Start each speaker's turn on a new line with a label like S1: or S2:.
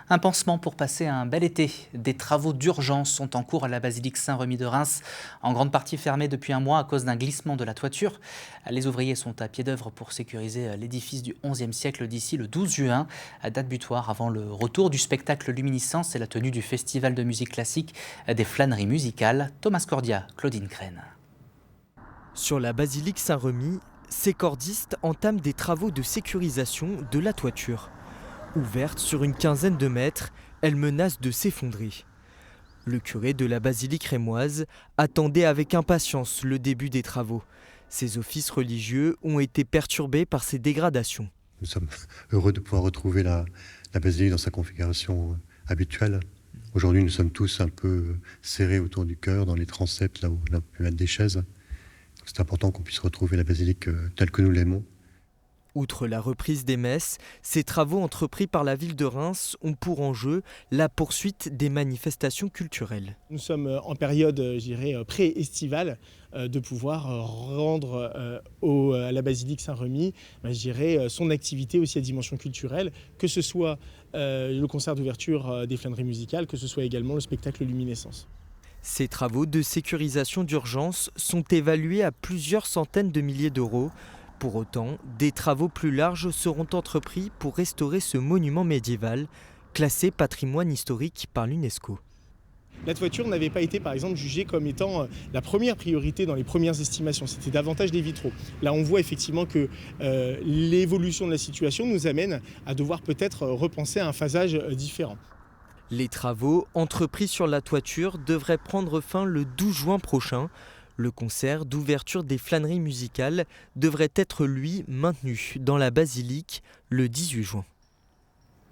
S1: Un pansement pour passer un bel été. Des travaux d'urgence sont en cours à la basilique Saint-Remi de Reims, en grande partie fermée depuis un mois à cause d'un glissement de la toiture. Les ouvriers sont à pied d'œuvre pour sécuriser l'édifice du XIe siècle d'ici le 12 juin, date butoir avant le retour du spectacle Luminiscence et la tenue du festival de musique classique des flâneries musicales. Thomas Cordia, Claudine Crène.
S2: Sur la basilique Saint-Remi, ces cordistes entament des travaux de sécurisation de la toiture. Ouverte sur une quinzaine de mètres, elle menace de s'effondrer. Le curé de la basilique rémoise attendait avec impatience le début des travaux. Ses offices religieux ont été perturbés par ces dégradations.
S3: Nous sommes heureux de pouvoir retrouver la basilique dans sa configuration habituelle. Aujourd'hui, nous sommes tous un peu serrés autour du chœur, dans les transepts, là où on a pu mettre des chaises. C'est important qu'on puisse retrouver la basilique telle que nous l'aimons.
S2: Outre la reprise des messes, ces travaux entrepris par la ville de Reims ont pour enjeu la poursuite des manifestations culturelles.
S4: Nous sommes en période, pré-estivale, de pouvoir rendre à la basilique Saint-Remi son activité aussi à dimension culturelle, que ce soit le concert d'ouverture des flâneries musicales, que ce soit également le spectacle Luminiscence.
S2: Ces travaux de sécurisation d'urgence sont évalués à plusieurs centaines de milliers d'euros. Pour autant, des travaux plus larges seront entrepris pour restaurer ce monument médiéval, classé patrimoine historique par l'UNESCO.
S4: La toiture n'avait pas été par exemple jugée comme étant la première priorité dans les premières estimations, c'était davantage les vitraux. Là on voit effectivement que l'évolution de la situation nous amène à devoir peut-être repenser à un phasage différent.
S2: Les travaux entrepris sur la toiture devraient prendre fin le 12 juin prochain. Le concert d'ouverture des flâneries musicales devrait être, lui, maintenu dans la basilique le 18 juin.